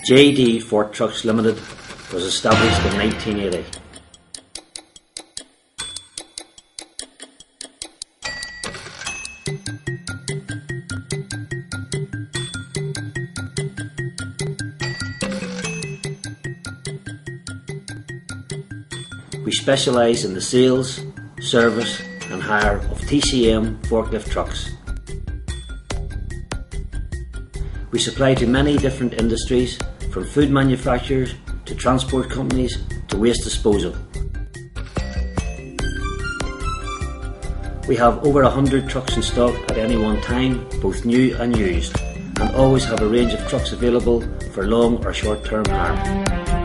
JD Fort Trucks Limited was established in 1980. We specialise in the sales, service and hire of TCM forklift trucks. We supply to many different industries, from food manufacturers to transport companies to waste disposal. We have over 100 trucks in stock at any one time, both new and used, and always have a range of trucks available for long or short term hire.